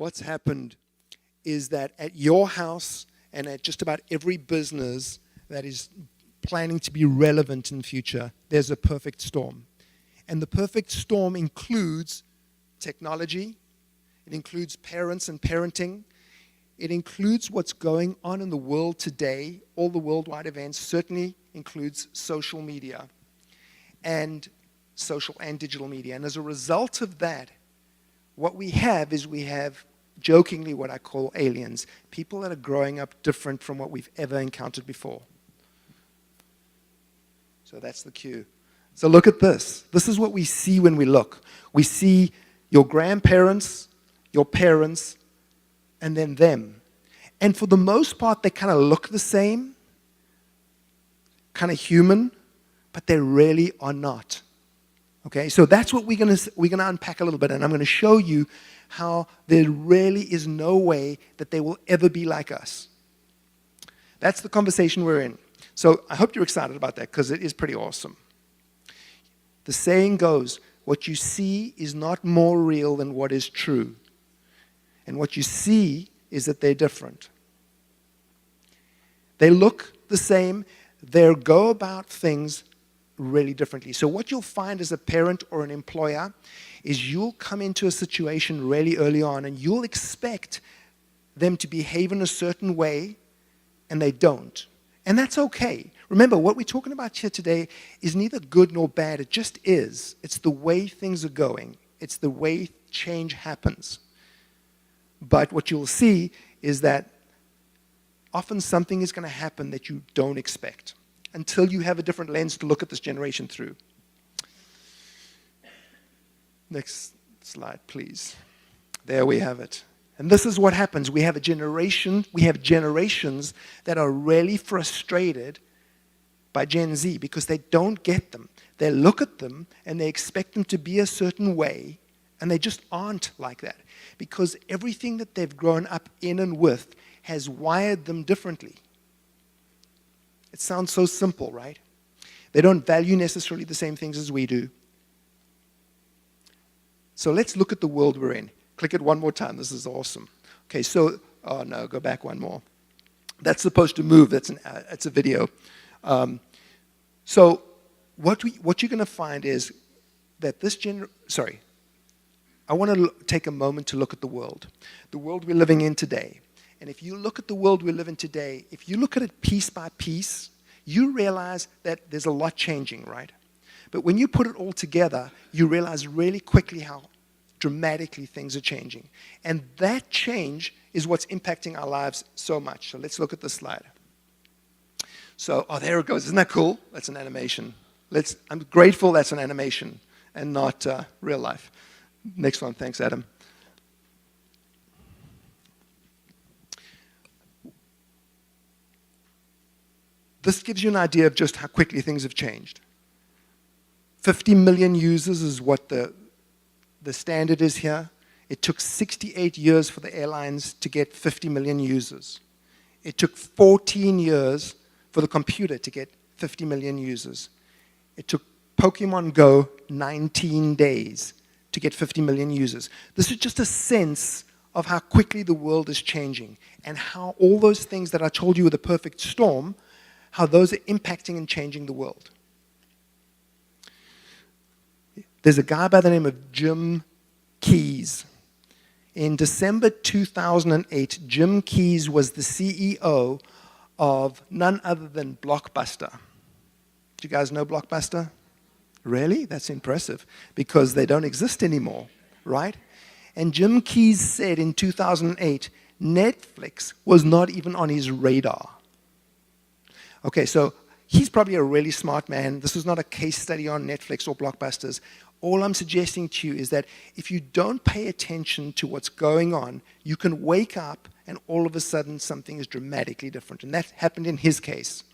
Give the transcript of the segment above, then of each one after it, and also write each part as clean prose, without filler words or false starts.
what's happened is that at your house and at just about every business that is planning to be relevant in the future, there's a perfect storm. And the perfect storm includes technology, it includes parents and parenting, it includes what's going on in the world today, all the worldwide events, certainly includes social media and social and digital media. And as a result of that, what we have is we have jokingly what I call aliens, people that are growing up different from what we've ever encountered before. So that's the cue. So look at this. This is what we see when we look. We see your grandparents, your parents, and then them. And for the most part, they kind of look the same, kind of human, but they really are not. Okay, so that's what we're gonna unpack a little bit, and I'm gonna show you how there really is no way that they will ever be like us. That's the conversation we're in. So I hope you're excited about that, because it is pretty awesome. The saying goes, what you see is not more real than what is true. And what you see is that they're different. They look the same, they go about things really differently. So what you'll find as a parent or an employer is you'll come into a situation really early on and you'll expect them to behave in a certain way, and they don't. And that's okay. Remember, what we're talking about here today is neither good nor bad. It just is. It's the way things are going. It's the way change happens. But what you'll see is that often something is going to happen that you don't expect until you have a different lens to look at this generation through. Next slide, please. There we have it. And this is what happens. We have generations that are really frustrated by Gen Z because they don't get them. They look at them and they expect them to be a certain way, and they just aren't like that because everything that they've grown up in and with has wired them differently. It sounds so simple, right? They don't value necessarily the same things as we do. So let's look at the world we're in. Click it one more time. This is awesome. Okay, so, oh no, go back one more. That's supposed to move. That's a video. So what you're going to find is that I want to take a moment to look at the world we're living in today. And if you look at the world we live in today, if you look at it piece by piece, you realize that there's a lot changing, right? But when you put it all together, you realize really quickly how dramatically things are changing. And that change is what's impacting our lives so much. So let's look at this slide. So, oh, there it goes. Isn't that cool? That's an animation. I'm grateful that's an animation and not real life. Next one. Thanks, Adam. This gives you an idea of just how quickly things have changed. 50 million users is what the standard is here. It took 68 years for the airlines to get 50 million users. It took 14 years for the computer to get 50 million users. It took Pokemon Go 19 days to get 50 million users. This is just a sense of how quickly the world is changing and how all those things that I told you were the perfect storm, how those are impacting and changing the world. There's a guy by the name of Jim Keyes. In December 2008, Jim Keyes was the CEO of none other than Blockbuster. Do you guys know Blockbuster? Really? That's impressive, because they don't exist anymore, right? And Jim Keyes said in 2008, Netflix was not even on his radar. Okay, so he's probably a really smart man. This is not a case study on Netflix or Blockbusters. All I'm suggesting to you is that if you don't pay attention to what's going on, you can wake up and all of a sudden something is dramatically different. And that happened in his case.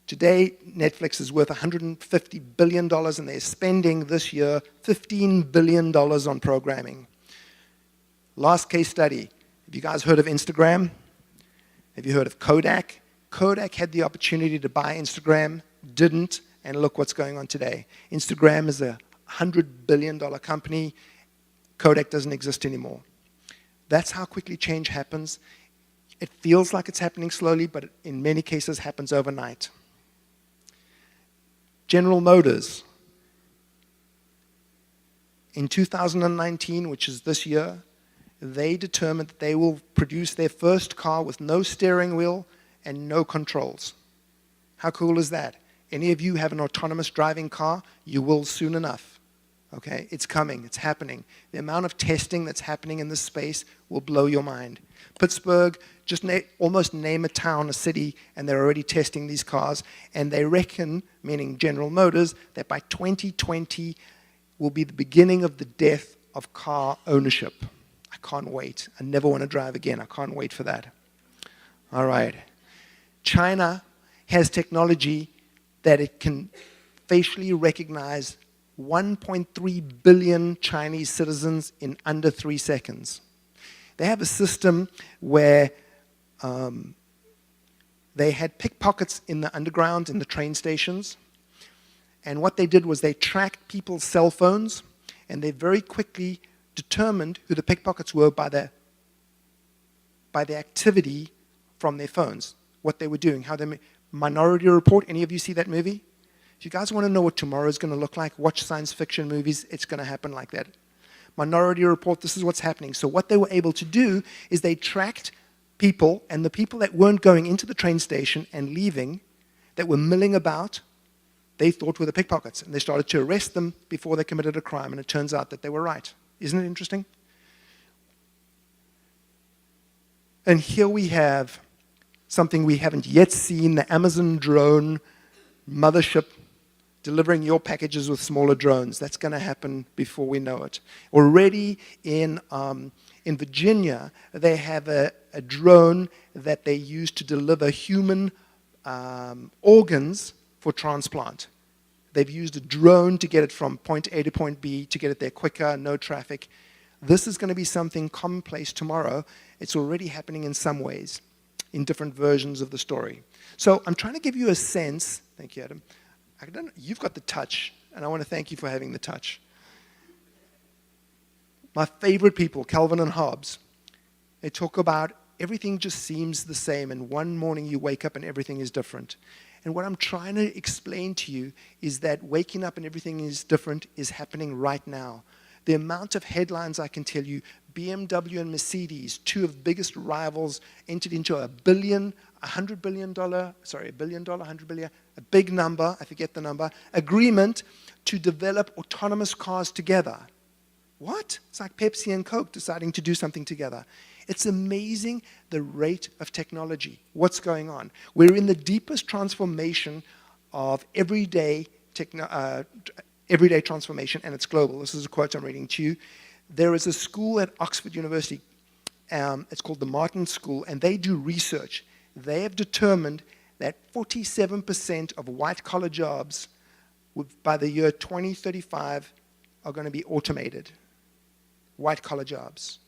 Today, Netflix is worth $150 billion, and they're spending this year $15 billion on programming. Last case study. Have you guys heard of Instagram? Have you heard of Kodak? Kodak had the opportunity to buy Instagram, didn't, and look what's going on today. Instagram is a $100 billion company. Kodak doesn't exist anymore. That's how quickly change happens. It feels like it's happening slowly, but in many cases happens overnight. General Motors. In 2019, which is this year, they determined that they will produce their first car with no steering wheel and no controls. How cool is that? Any of you have an autonomous driving car, you will soon enough. Okay, it's coming, it's happening. The amount of testing that's happening in this space will blow your mind. Pittsburgh, just almost name a town, a city, and they're already testing these cars. And they reckon, meaning General Motors, that by 2020 will be the beginning of the death of car ownership. I can't wait. I never want to drive again. I can't wait for that. All right. China has technology that it can facially recognize 1.3 billion Chinese citizens in under 3 seconds. They have a system where they had pickpockets in the underground, in the train stations. And what they did was they tracked people's cell phones, and they very quickly determined who the pickpockets were by the activity from their phones, what they were doing, how they... Minority Report, any of you see that movie? If you guys want to know what tomorrow is going to look like, watch science fiction movies. It's going to happen like that. Minority Report, this is what's happening. So what they were able to do is they tracked people, and the people that weren't going into the train station and leaving, that were milling about, they thought were the pickpockets. And they started to arrest them before they committed a crime, and it turns out that they were right. Isn't it interesting? And here we have something we haven't yet seen, the Amazon drone mothership delivering your packages with smaller drones. That's going to happen before we know it. Already in Virginia, they have a drone that they use to deliver human organs for transplant. They've used a drone to get it from point A to point B, to get it there quicker, no traffic. This is going to be something commonplace tomorrow. It's already happening in some ways, in different versions of the story. So I'm trying to give you a sense. Thank you, Adam. You've got the touch, and I want to thank you for having the touch. My favorite people, Calvin and Hobbes, they talk about everything just seems the same, and one morning you wake up and everything is different. And what I'm trying to explain to you is that waking up and everything is different is happening right now. The amount of headlines I can tell you, BMW and Mercedes, two of the biggest rivals, entered into a big number, I forget the number, agreement to develop autonomous cars together. What? It's like Pepsi and Coke deciding to do something together. It's amazing the rate of technology. What's going on? We're in the deepest transformation of everyday transformation, and it's global. This is a quote I'm reading to you. There is a school at Oxford University. It's called the Martin School, and they do research. They have determined that 47% of white-collar jobs by the year 2035 are going to be automated. White-collar jobs.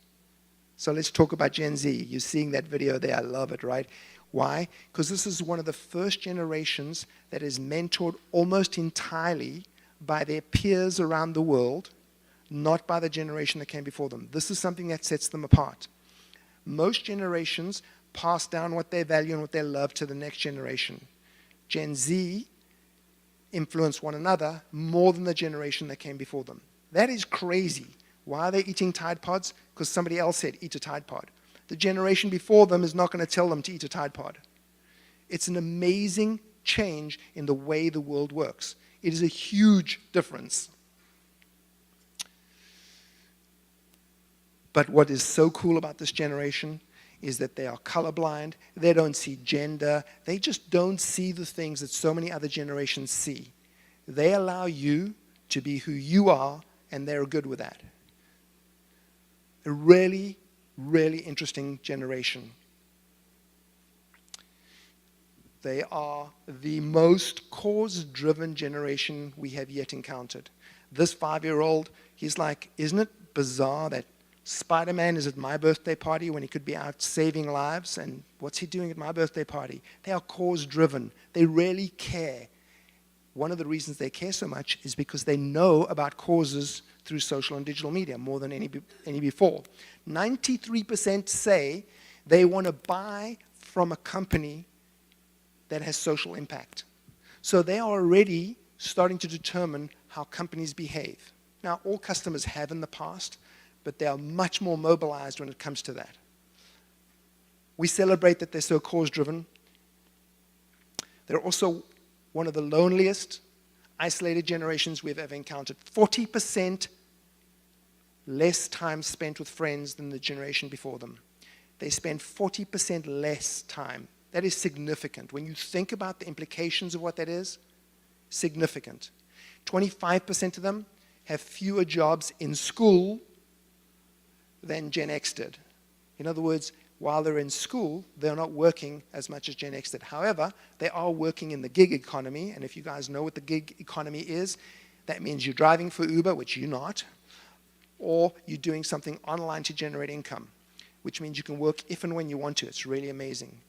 So let's talk about Gen Z. You're seeing that video there. I love it, right? Why? Because this is one of the first generations that is mentored almost entirely by their peers around the world, not by the generation that came before them. This is something that sets them apart. Most generations pass down what they value and what they love to the next generation. Gen Z influence one another more than the generation that came before them. That is crazy. Why are they eating Tide Pods? Because somebody else said, eat a Tide Pod. The generation before them is not going to tell them to eat a Tide Pod. It's an amazing change in the way the world works. It is a huge difference. But what is so cool about this generation is that they are colorblind. They don't see gender. They just don't see the things that so many other generations see. They allow you to be who you are, and they're good with that. A really, really interesting generation. They are the most cause-driven generation we have yet encountered. This 5-year-old, he's like, isn't it bizarre that Spider-Man is at my birthday party when he could be out saving lives? And what's he doing at my birthday party? They are cause-driven. They really care. one of the reasons they care so much is because they know about causes through social and digital media more than any before. 93% say they want to buy from a company that has social impact. So they are already starting to determine how companies behave. Now, all customers have in the past, but they are much more mobilized when it comes to that. We celebrate that they're so cause-driven. They're also one of the loneliest, isolated generations we've ever encountered. 40% less time spent with friends than the generation before them. They spend 40% less time. That is significant. When you think about the implications of what that is, significant. 25% of them have fewer jobs in school than Gen X did. In other words, while they're in school, they're not working as much as Gen X did. However, they are working in the gig economy, and if you guys know what the gig economy is, that means you're driving for Uber, which you're not, or you're doing something online to generate income, which means you can work if and when you want to. It's really amazing.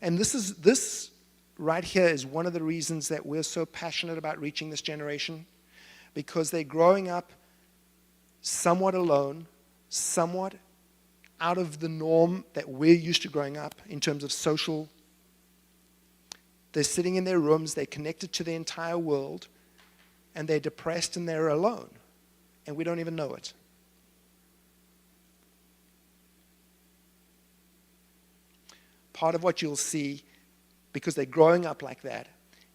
And this right here is one of the reasons that we're so passionate about reaching this generation, because they're growing up somewhat alone, somewhat out of the norm that we're used to growing up in terms of social. They're sitting in their rooms, they're connected to the entire world, and they're depressed and they're alone, and we don't even know it. Part of what you'll see, because they're growing up like that,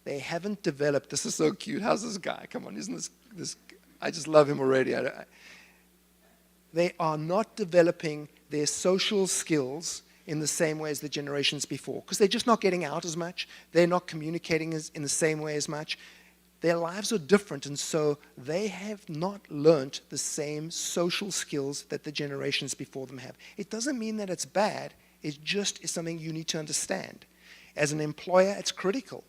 they haven't developed. This is so cute. How's this guy? Come on, isn't this I just love him already. They are not developing their social skills in the same way as the generations before, because they're just not getting out as much. They're not communicating in the same way as much. Their lives are different, and so they have not learned the same social skills that the generations before them have. It doesn't mean that it's bad. It just is something you need to understand. As an employer, it's critical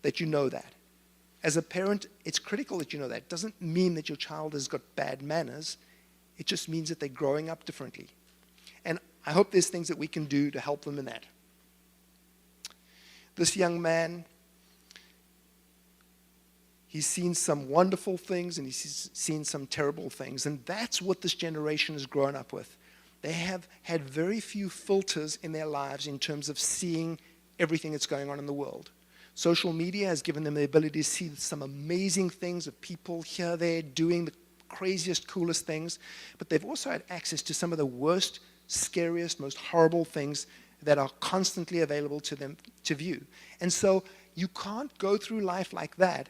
that you know that. As a parent, it's critical that you know that. It doesn't mean that your child has got bad manners. It just means that they're growing up differently. And I hope there's things that we can do to help them in that. This young man, he's seen some wonderful things and he's seen some terrible things. And that's what this generation has grown up with. They have had very few filters in their lives in terms of seeing everything that's going on in the world. Social media has given them the ability to see some amazing things of people here, there, doing the craziest, coolest things. But they've also had access to some of the worst, scariest, most horrible things that are constantly available to them to view. And so you can't go through life like that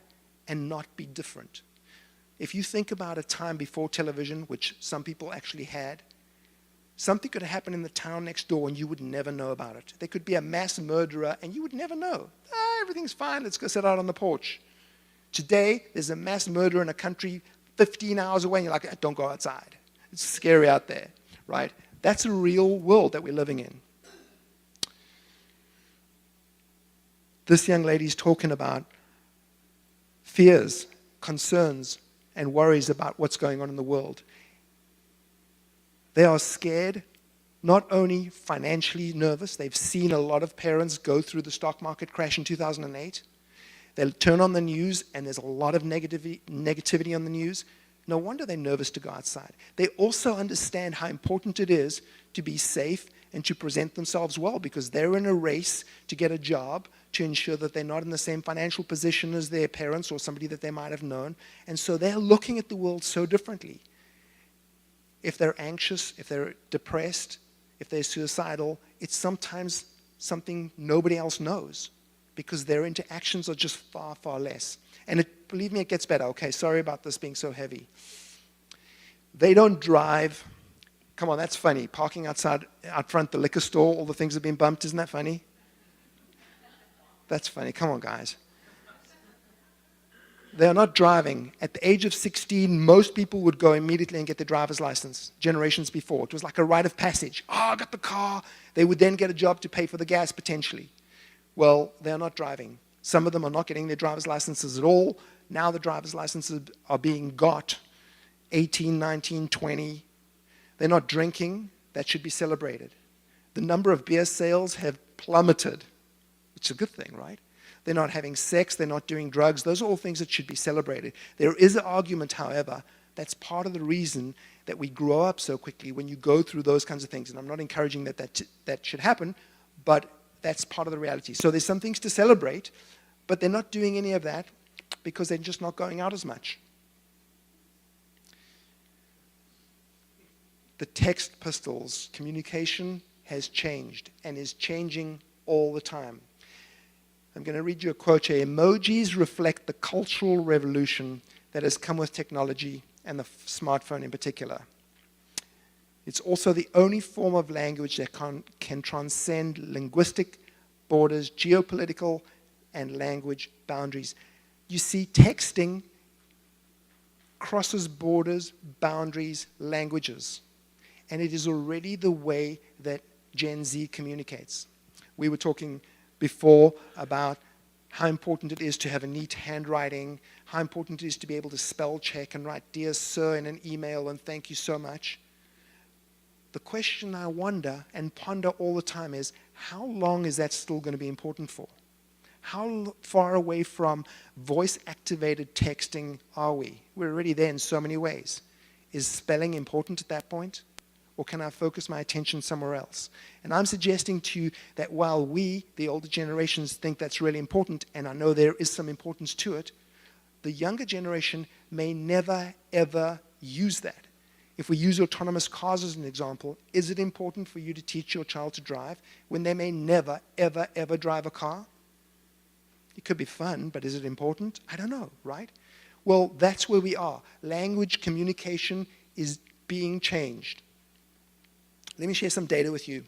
and not be different. If you think about a time before television, which some people actually had, something could happen in the town next door and you would never know about it. There could be a mass murderer and you would never know. Everything's fine, let's go sit out on the porch. Today, there's a mass murderer in a country 15 hours away and you're like, don't go outside. It's scary out there, right? That's a real world that we're living in. This young lady's talking about fears, concerns, and worries about what's going on in the world. They are scared, not only financially nervous. They've seen a lot of parents go through the stock market crash in 2008. They'll turn on the news, and there's a lot of negativity on the news. No wonder they're nervous to go outside. They also understand how important it is to be safe and to present themselves well, because they're in a race to get a job to ensure that they're not in the same financial position as their parents or somebody that they might have known. And so they're looking at the world so differently. If they're anxious, if they're depressed, if they're suicidal, it's sometimes something nobody else knows because their interactions are just far, far less. And believe me, it gets better. Okay, sorry about this being so heavy. They don't drive. Come on, that's funny. Parking out front the liquor store, all the things have been bumped. Isn't that funny? That's funny. Come on, guys. They are not driving. At the age of 16, most people would go immediately and get their driver's license. Generations before, it was like a rite of passage. Oh, I got the car. They would then get a job to pay for the gas, potentially. Well, they are not driving. Some of them are not getting their driver's licenses at all. Now the driver's licenses are being got 18, 19, 20. They're not drinking. That should be celebrated. The number of beer sales have plummeted, which is a good thing, right? They're not having sex. They're not doing drugs. Those are all things that should be celebrated. There is an argument, however, that's part of the reason that we grow up so quickly when you go through those kinds of things. And I'm not encouraging that should happen, but that's part of the reality. So there's some things to celebrate, but they're not doing any of that because they're just not going out as much. The text pistols, communication has changed and is changing all the time. I'm going to read you a quote here. Emojis reflect the cultural revolution that has come with technology and the smartphone in particular. It's also the only form of language that can transcend linguistic borders, geopolitical and language boundaries. You see, texting crosses borders, boundaries, languages. And it is already the way that Gen Z communicates. We were talking before about how important it is to have a neat handwriting, how important it is to be able to spell check and write "Dear Sir" in an email and "Thank you so much." The question I wonder and ponder all the time is, how long is that still going to be important for? How far away from voice-activated texting are we? We're already there in so many ways. Is spelling important at that point? Or can I focus my attention somewhere else? And I'm suggesting to you that while we, the older generations, think that's really important, and I know there is some importance to it, the younger generation may never, ever use that. If we use autonomous cars as an example, is it important for you to teach your child to drive when they may never, ever, ever drive a car? It could be fun, but is it important? I don't know, right? Well, that's where we are. Language communication is being changed. Let me share some data with you.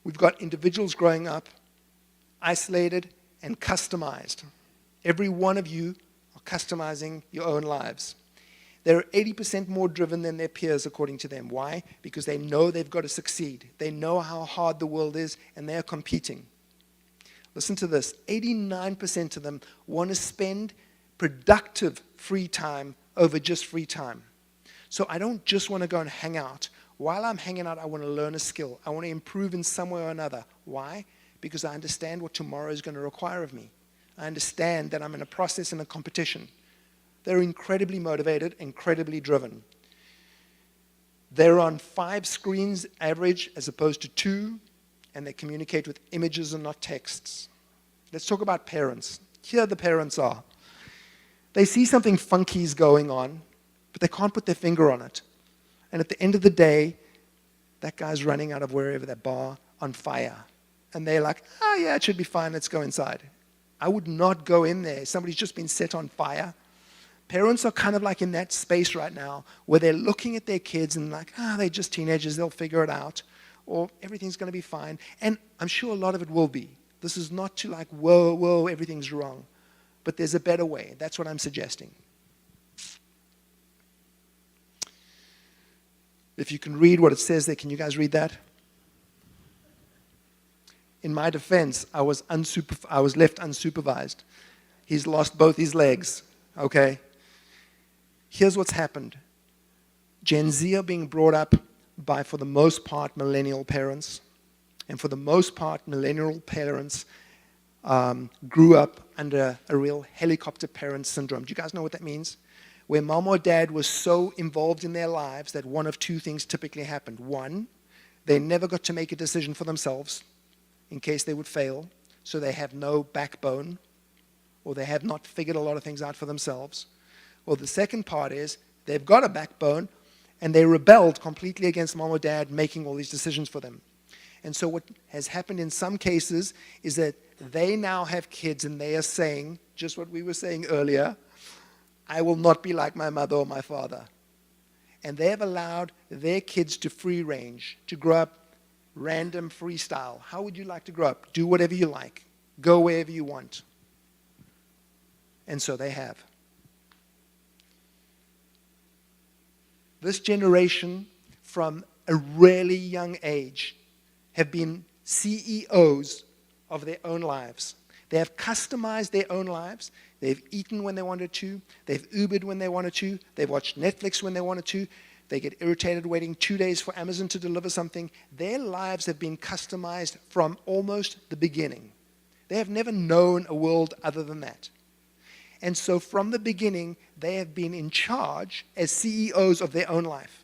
We've got individuals growing up, isolated and customized. Every one of you are customizing your own lives. They're 80% more driven than their peers, according to them. Why? Because they know they've got to succeed. They know how hard the world is, and they're competing. Listen to this. 89% of them want to spend productive free time over just free time. So I don't just want to go and hang out. While I'm hanging out, I want to learn a skill. I want to improve in some way or another. Why? Because I understand what tomorrow is going to require of me. I understand that I'm in a process and a competition. They're incredibly motivated, incredibly driven. They're on 5 screens average as opposed to 2, and they communicate with images and not texts. Let's talk about parents. Here the parents are. They see something funky is going on, but they can't put their finger on it. And at the end of the day, that guy's running out of wherever, that bar, on fire. And they're like, oh yeah, it should be fine, let's go inside. I would not go in there. Somebody's just been set on fire. Parents are kind of like in that space right now where they're looking at their kids and like, they're just teenagers, they'll figure it out. Or everything's going to be fine. And I'm sure a lot of it will be. This is not to like, whoa, everything's wrong. But there's a better way. That's what I'm suggesting. If you can read what it says there, can you guys read that? In my defense, I was left unsupervised. He's lost both his legs, okay? Here's what's happened. Gen Z are being brought up by, for the most part, millennial parents. And for the most part, millennial parents grew up under a real helicopter parent syndrome. Do you guys know what that means? Where mom or dad was so involved in their lives that one of 2 things typically happened. 1, they never got to make a decision for themselves in case they would fail, so they have no backbone, or they have not figured a lot of things out for themselves. Or the second part is they've got a backbone, and they rebelled completely against mom or dad making all these decisions for them. And so what has happened in some cases is that they now have kids, and they are saying, just what we were saying earlier, I will not be like my mother or my father. And they have allowed their kids to free range, to grow up random freestyle. How would you like to grow up? Do whatever you like. Go wherever you want. And so they have. This generation, from a really young age, have been CEOs of their own lives. They have customized their own lives. They've eaten when they wanted to. They've Ubered when they wanted to. They've watched Netflix when they wanted to. They get irritated waiting 2 days for Amazon to deliver something. Their lives have been customized from almost the beginning. They have never known a world other than that. And so from the beginning, they have been in charge as CEOs of their own life.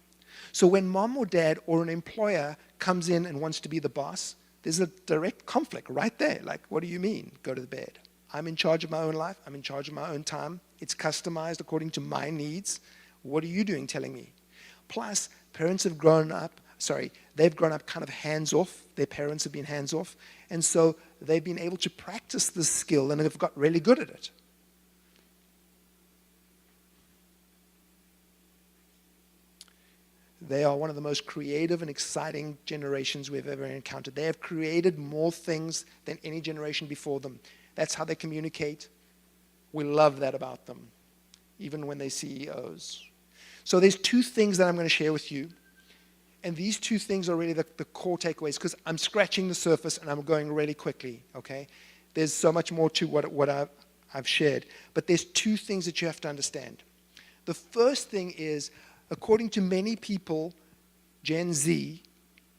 So when mom or dad or an employer comes in and wants to be the boss, there's a direct conflict right there. Like, what do you mean, go to the bed? I'm in charge of my own life. I'm in charge of my own time. It's customized according to my needs. What are you doing telling me? Plus, parents have grown up, they've grown up kind of hands-off. Their parents have been hands-off. And so they've been able to practice this skill and have got really good at it. They are one of the most creative and exciting generations we've ever encountered. They have created more things than any generation before them. That's how they communicate. We love that about them, even when they're CEOs. So there's two things that I'm going to share with you. And these two things are really the core takeaways, because I'm scratching the surface and I'm going really quickly, okay? There's so much more to what I've shared. But there's two things that you have to understand. The first thing is, according to many people, Gen Z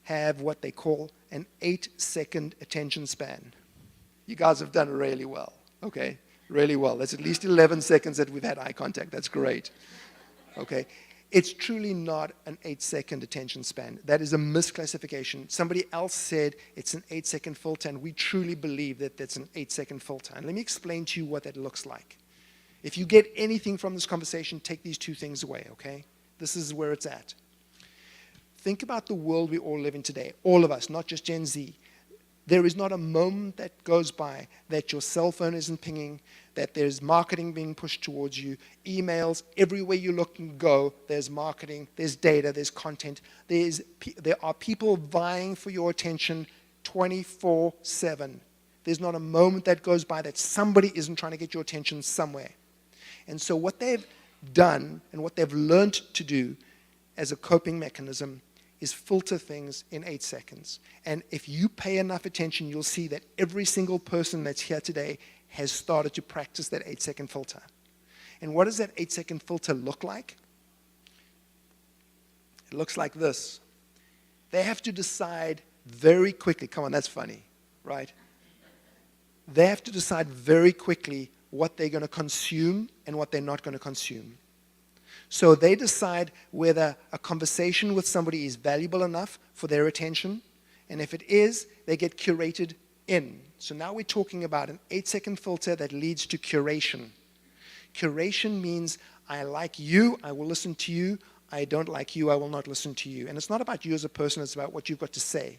have what they call an 8-second attention span. You guys have done really well, okay? Really well. That's at least 11 seconds that we've had eye contact. That's great, okay? It's truly not an 8-second attention span. That is a misclassification. Somebody else said it's an 8-second filter, and we truly believe that that's an 8-second filter. And let me explain to you what that looks like. If you get anything from this conversation, take these two things away, okay? This is where it's at. Think about the world we all live in today, all of us, not just Gen Z. There is not a moment that goes by that your cell phone isn't pinging, that there's marketing being pushed towards you, emails, everywhere you look and go, there's marketing, there's data, there's content. There are people vying for your attention 24/7. There's not a moment that goes by that somebody isn't trying to get your attention somewhere. And so what they've done and what they've learned to do as a coping mechanism is filter things in 8 seconds. And if you pay enough attention, you'll see that every single person that's here today has started to practice that 8-second filter. And what does that 8-second filter look like? It looks like this. They have to decide very quickly. Come on, that's funny, right? They have to decide very quickly what they're going to consume and what they're not going to consume. So they decide whether a conversation with somebody is valuable enough for their attention, and if it is, they get curated in. So now we're talking about an 8-second filter that leads to curation. Curation means I like you, I will listen to you. I don't like you, I will not listen to you. And it's not about you as a person, it's about what you've got to say.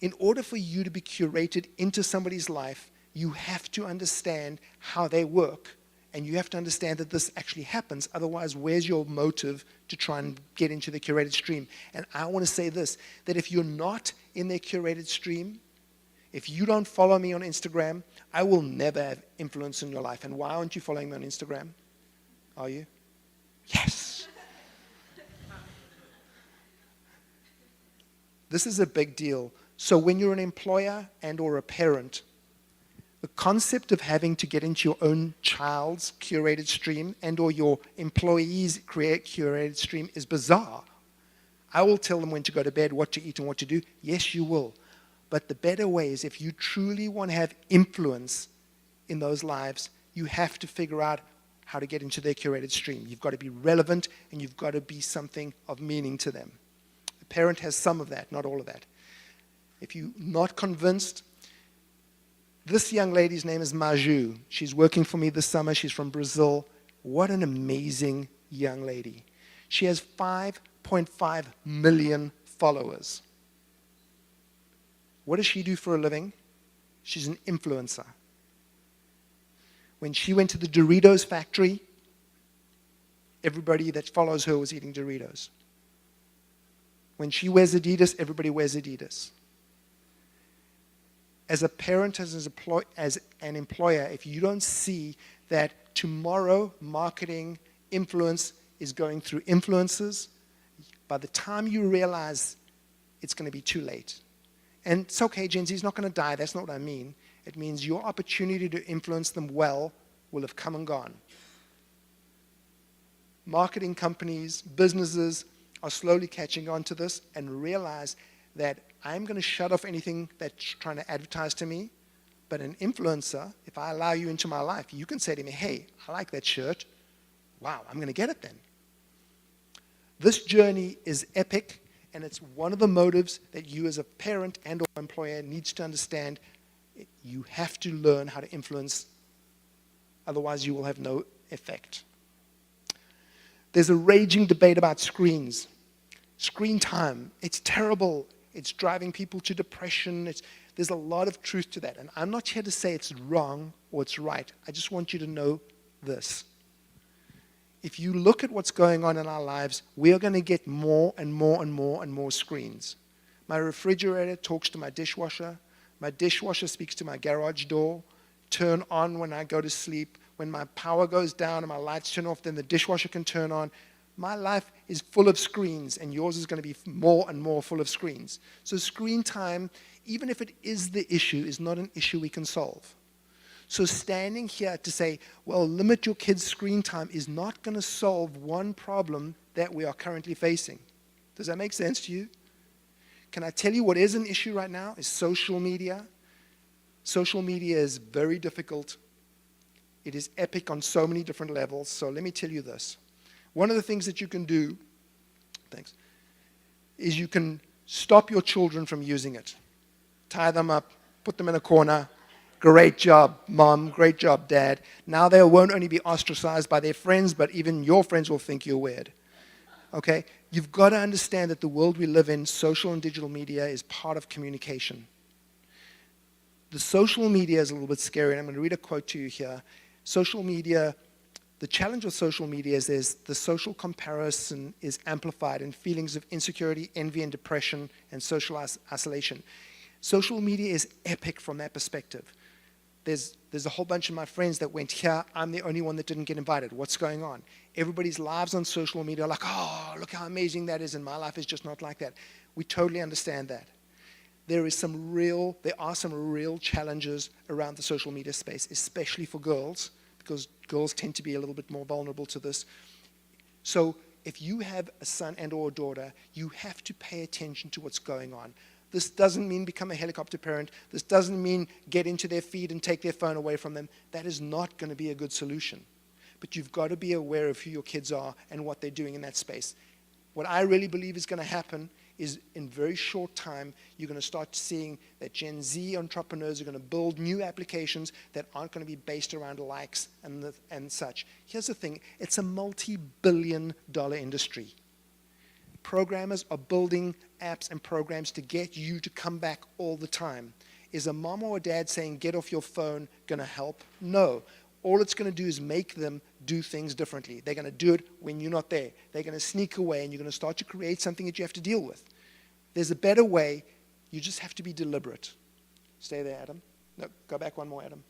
In order for you to be curated into somebody's life, you have to understand how they work, and you have to understand that this actually happens. Otherwise, where's your motive to try and get into the curated stream? And I want to say this, that if you're not in their curated stream, if you don't follow me on Instagram, I will never have influence in your life. And why aren't you following me on Instagram? Are you? Yes. This is a big deal. So when you're an employer and or a parent, the concept of having to get into your own child's curated stream and or your employee's curated stream is bizarre. I will tell them when to go to bed, what to eat, and what to do. Yes, you will. But the better way is, if you truly want to have influence in those lives, you have to figure out how to get into their curated stream. You've got to be relevant, and you've got to be something of meaning to them. The parent has some of that, not all of that. If you're not convinced, this young lady's name is Maju. She's working for me this summer. She's from Brazil. What an amazing young lady. She has 5.5 million followers. What does she do for a living? She's an influencer. When she went to the Doritos factory, everybody that follows her was eating Doritos. When she wears Adidas, everybody wears Adidas. As a parent, as an employer, if you don't see that tomorrow marketing influence is going through influencers, by the time you realize, it's going to be too late. And it's okay, Gen Z is not going to die. That's not what I mean. It means your opportunity to influence them well will have come and gone. Marketing companies, businesses are slowly catching on to this and realize that I'm going to shut off anything that's trying to advertise to me, But an influencer, if I allow you into my life, you can say to me, hey, I like that shirt. Wow, I'm going to get it then. This journey is epic, and it's one of the motives that you as a parent and or employer needs to understand. You have to learn how to influence, otherwise you will have no effect. There's a raging debate about screens. Screen time, it's terrible. It's driving people to depression. There's a lot of truth to that. And I'm not here to say it's wrong or it's right. I just want you to know this. If you look at what's going on in our lives, we are going to get more and more and more and more screens. My refrigerator talks to my dishwasher. My dishwasher speaks to my garage door. Turn on when I go to sleep. When my power goes down and my lights turn off, then the dishwasher can turn on. My life is full of screens, and yours is going to be more and more full of screens. So screen time, even if it is the issue, is not an issue we can solve. So standing here to say, well, limit your kids' screen time is not going to solve one problem that we are currently facing. Does that make sense to you? Can I tell you what is an issue right now? Is social media. Social media is very difficult. It is epic on so many different levels. So let me tell you this. One of the things that you can do, is you can stop your children from using it. Tie them up, put them in a corner. Great job, mom. Great job, dad. Now they won't only be ostracized by their friends, but even your friends will think you're weird. Okay? You've got to understand that the world we live in, social and digital media, is part of communication. The social media is a little bit scary, and I'm going to read a quote to you here. Social media, the challenge with social media is the social comparison is amplified in feelings of insecurity, envy, and depression, and social isolation. Social media is epic from that perspective. There's a whole bunch of my friends that went here. I'm the only one that didn't get invited. What's going on? Everybody's lives on social media are like, oh, look how amazing that is, and my life is just not like that. We totally understand that. There are some real challenges around the social media space, especially for girls, because girls tend to be a little bit more vulnerable to this. So if you have a son and or a daughter, you have to pay attention to what's going on. This doesn't mean become a helicopter parent. This doesn't mean get into their feed and take their phone away from them. That is not going to be a good solution. But you've got to be aware of who your kids are and what they're doing in that space. What I really believe is going to happen is in very short time, you're going to start seeing that Gen Z entrepreneurs are going to build new applications that aren't going to be based around likes and such. Here's the thing. It's a multi-billion-dollar industry. Programmers are building apps and programs to get you to come back all the time. Is a mom or a dad saying, get off your phone, going to help? No. All it's going to do is make them do things differently. They're going to do it when you're not there. They're going to sneak away, and you're going to start to create something that you have to deal with. There's a better way. You just have to be deliberate. Stay there, Adam. No, go back one more, Adam.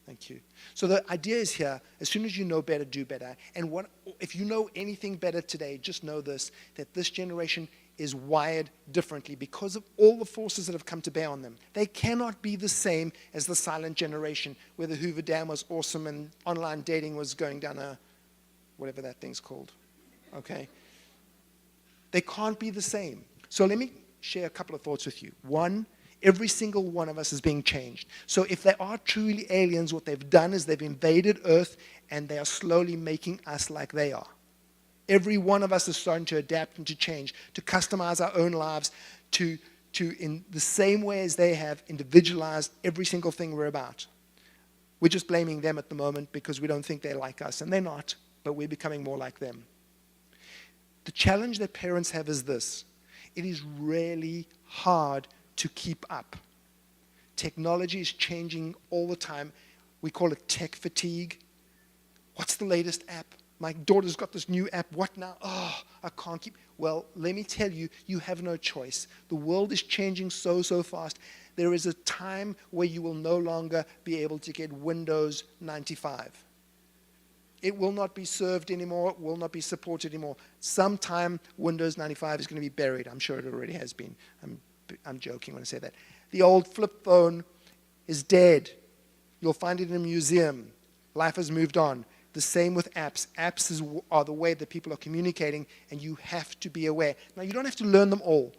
Thank you. So the idea is here, as soon as you know better, do better. And if you know anything better today, just know this, that this generation is wired differently because of all the forces that have come to bear on them. They cannot be the same as the silent generation, where the Hoover Dam was awesome and online dating was going down whatever that thing's called. Okay? They can't be the same. So let me share a couple of thoughts with you. One, every single one of us is being changed. So if they are truly aliens, what they've done is they've invaded Earth, and they are slowly making us like they are. Every one of us is starting to adapt and to change, to customize our own lives, to in the same way as they have individualized every single thing we're about. We're just blaming them at the moment because we don't think they're like us, and they're not, but we're becoming more like them. The challenge that parents have is this. It is really hard to keep up. Technology is changing all the time. We call it tech fatigue. What's the latest app? My daughter's got this new app. What now? Oh, I can't keep. Well, let me tell you, you have no choice. The world is changing so fast. There is a time where you will no longer be able to get Windows 95. It will not be served anymore. It will not be supported anymore. Sometime Windows 95 is going to be buried. I'm sure it already has been. I'm joking when I say that. The old flip phone is dead. You'll find it in a museum. Life has moved on. The same with apps. Apps are the way that people are communicating, and you have to be aware. Now, you don't have to learn them all,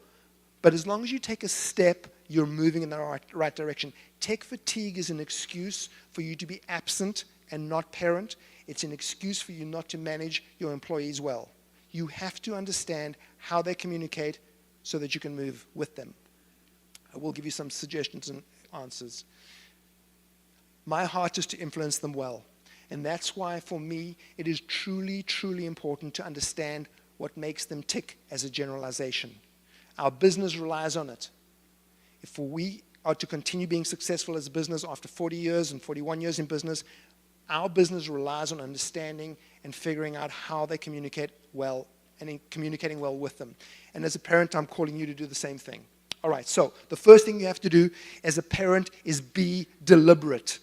But as long as you take a step, you're moving in the right direction. Tech fatigue is an excuse for you to be absent and not parent. It's an excuse for you not to manage your employees well. You have to understand how they communicate so that you can move with them. I will give you some suggestions and answers. My heart is to influence them well. And that's why, for me, it is truly, truly important to understand what makes them tick as a generalization. Our business relies on it. If we are to continue being successful as a business after 40 years and 41 years in business, our business relies on understanding and figuring out how they communicate well and in communicating well with them. And as a parent, I'm calling you to do the same thing. All right, so the first thing you have to do as a parent is be deliberate.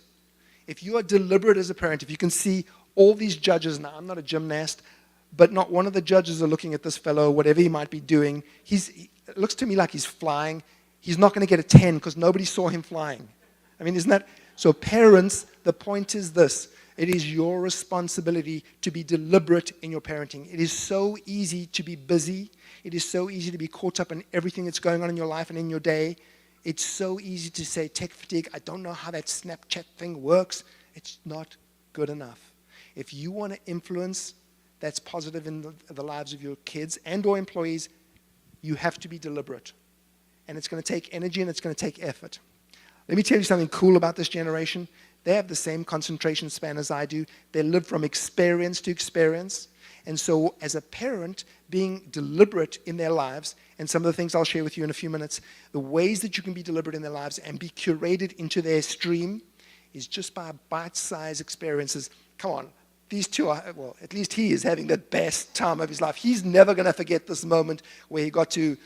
If you are deliberate as a parent, if you can see all these judges, now I'm not a gymnast, but not one of the judges are looking at this fellow, whatever he might be doing. It looks to me like he's flying. He's not going to get a 10 because nobody saw him flying. I mean, isn't that? So parents, the point is this. It is your responsibility to be deliberate in your parenting. It is so easy to be busy. It is so easy to be caught up in everything that's going on in your life and in your day. It's so easy to say, tech fatigue, I don't know how that Snapchat thing works. It's not good enough. If you want to influence that's positive in the lives of your kids and or employees, you have to be deliberate. And it's going to take energy and it's going to take effort. Let me tell you something cool about this generation. They have the same concentration span as I do. They live from experience to experience. And so as a parent, being deliberate in their lives, and some of the things I'll share with you in a few minutes, the ways that you can be deliberate in their lives and be curated into their stream is just by bite-sized experiences. Come on, these two are, well, at least he is having the best time of his life. He's never going to forget this moment where he got to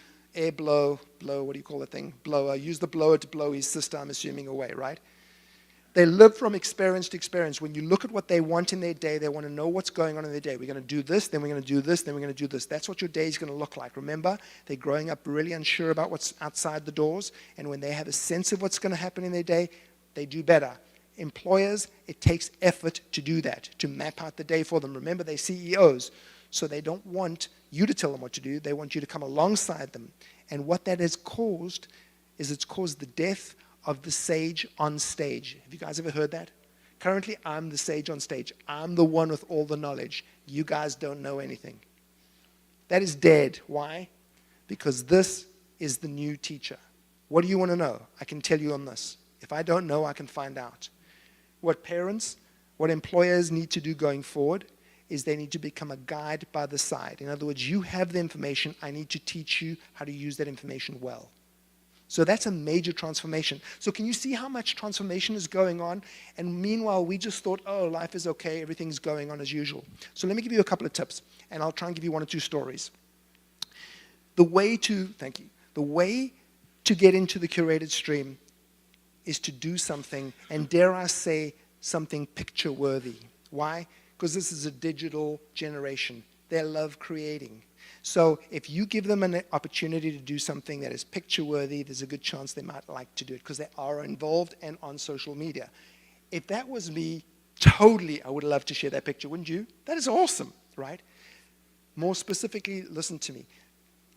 blow, what do you call the thing? Blower, use the blower to blow his sister, I'm assuming, away, right? They live from experience to experience. When you look at what they want in their day, they want to know what's going on in their day. We're going to do this, then we're going to do this, then we're going to do this. That's what your day is going to look like. Remember, they're growing up really unsure about what's outside the doors, and when they have a sense of what's going to happen in their day, they do better. Employers, it takes effort to do that, to map out the day for them. Remember, they're CEOs, so they don't want you to tell them what to do. They want you to come alongside them. And what that has caused is it's caused the death of the sage on stage. Have you guys ever heard that? Currently, I'm the sage on stage. I'm the one with all the knowledge. You guys don't know anything. That is dead. Why? Because this is the new teacher. What do you want to know? I can tell you on this. If I don't know, I can find out. What parents, what employers need to do going forward is they need to become a guide by the side. In other words, you have the information. I need to teach you how to use that information well. So that's a major transformation. So can you see how much transformation is going on? And meanwhile, we just thought, oh, life is okay, everything's going on as usual. So let me give you a couple of tips, and I'll try and give you one or two stories. The way to get into the curated stream is to do something, and dare I say, something picture-worthy. Why? Because this is a digital generation. They love creating. So if you give them an opportunity to do something that is picture-worthy, there's a good chance they might like to do it because they are involved and on social media. If that was me, totally, I would love to share that picture, wouldn't you? That is awesome, right? More specifically, listen to me.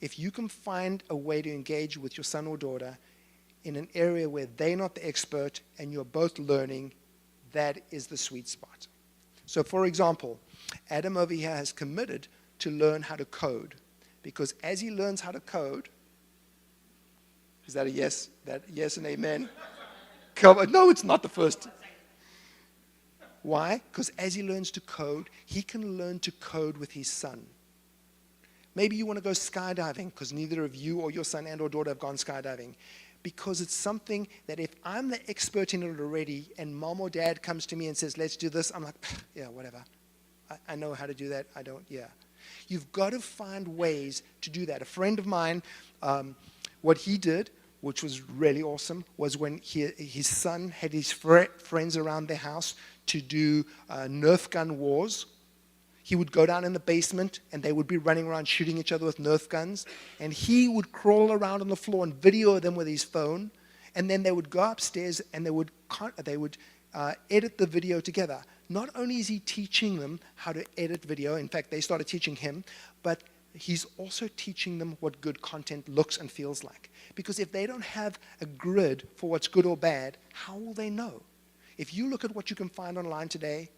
If you can find a way to engage with your son or daughter in an area where they're not the expert and you're both learning, that is the sweet spot. So for example, Adam over here has committed to learn how to code. Because as he learns how to code, is that a yes? That yes and amen? Come on. No, it's not the first. Why? Because as he learns to code, he can learn to code with his son. Maybe you want to go skydiving because neither of you or your son and or daughter have gone skydiving. Because it's something that if I'm the expert in it already and mom or dad comes to me and says, let's do this, I'm like, yeah, whatever. I know how to do that. I don't, yeah. You've got to find ways to do that. A friend of mine, what he did, which was really awesome, was when his son had his friends around their house to do Nerf gun wars. He would go down in the basement, and they would be running around shooting each other with Nerf guns. And he would crawl around on the floor and video them with his phone. And then they would go upstairs, and they would edit the video together. Not only is he teaching them how to edit video, in fact, they started teaching him, but he's also teaching them what good content looks and feels like. Because if they don't have a grid for what's good or bad, how will they know? If you look at what you can find online today,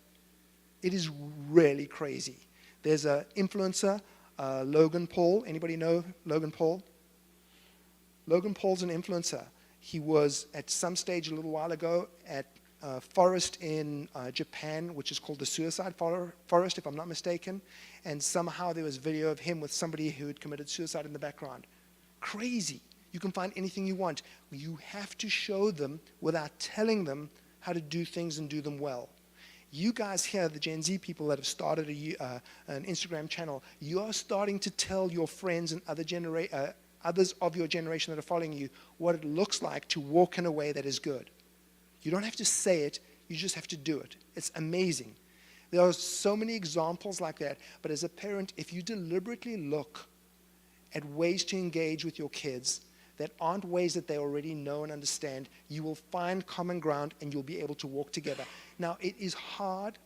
it is really crazy. There's an influencer, Logan Paul. Anybody know Logan Paul? Logan Paul's an influencer. He was at some stage a little while ago at a forest in Japan, which is called the Suicide Forest, if I'm not mistaken. And somehow there was video of him with somebody who had committed suicide in the background. Crazy. You can find anything you want. You have to show them without telling them how to do things and do them well. You guys here, the Gen Z people that have started an Instagram channel, you are starting to tell your friends and others of your generation that are following you what it looks like to walk in a way that is good. You don't have to say it, you just have to do it. It's amazing. There are so many examples like that, but as a parent, if you deliberately look at ways to engage with your kids that aren't ways that they already know and understand, you will find common ground and you'll be able to walk together. Now, it is hard.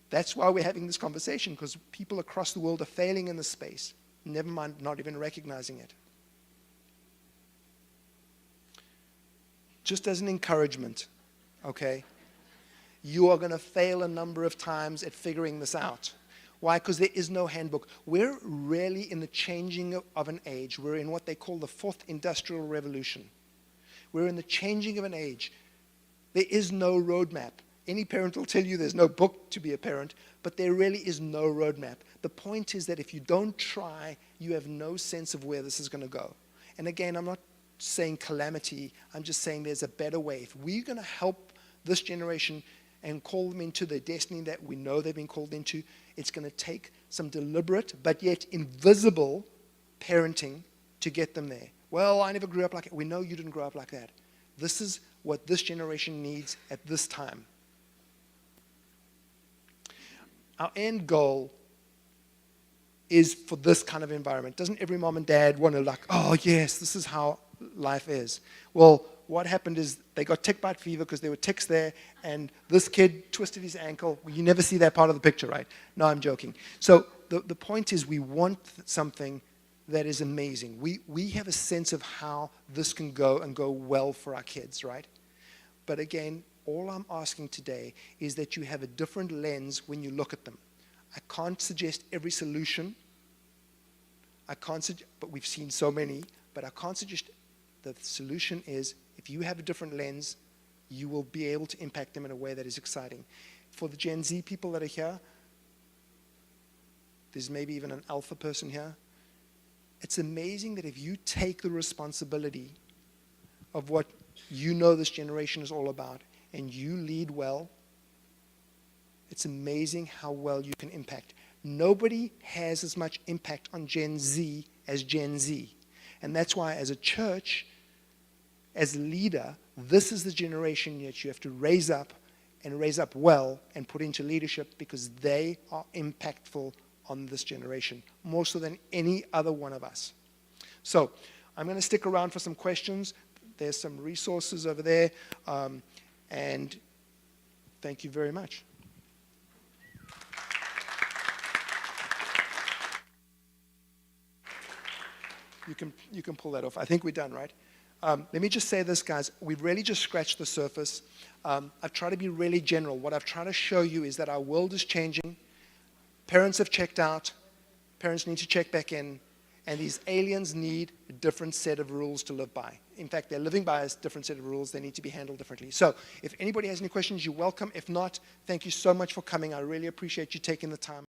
That's why we're having this conversation, because people across the world are failing in this space, never mind not even recognizing it. Just as an encouragement, okay? You are going to fail a number of times at figuring this out. Why? Because there is no handbook. We're really in the changing of an age. We're in what they call the fourth industrial revolution. We're in the changing of an age. There is no roadmap. Any parent will tell you there's no book to be a parent, but there really is no roadmap. The point is that if you don't try, you have no sense of where this is going to go. And again, I'm not saying calamity. I'm just saying there's a better way. If we're going to help this generation and call them into the destiny that we know they've been called into, it's going to take some deliberate but yet invisible parenting to get them there. Well, I never grew up like that. We know you didn't grow up like that. This is what this generation needs at this time. Our end goal is for this kind of environment. Doesn't every mom and dad want to like, oh yes, this is how life is? Well, what happened is they got tick bite fever because there were ticks there, and this kid twisted his ankle. You never see that part of the picture, right? No, I'm joking. So the point is we want something that is amazing. We have a sense of how this can go and go well for our kids, right? But again, all I'm asking today is that you have a different lens when you look at them. I can't suggest every solution. But we've seen so many, but I can't suggest. The solution is, if you have a different lens, you will be able to impact them in a way that is exciting. For the Gen Z people that are here, there's maybe even an alpha person here. It's amazing that if you take the responsibility of what you know this generation is all about and you lead well, it's amazing how well you can impact. Nobody has as much impact on Gen Z as Gen Z. And that's why as a church, as a leader, this is the generation that you have to raise up and raise up well and put into leadership, because they are impactful on this generation, more so than any other one of us. So I'm going to stick around for some questions. There's some resources over there. And thank you very much. You can pull that off. I think we're done, right? Let me just say this, guys. We've really just scratched the surface. I've tried to be really general. What I've tried to show you is that our world is changing. Parents have checked out. Parents need to check back in. And these aliens need a different set of rules to live by. In fact, they're living by a different set of rules. They need to be handled differently. So if anybody has any questions, you're welcome. If not, thank you so much for coming. I really appreciate you taking the time.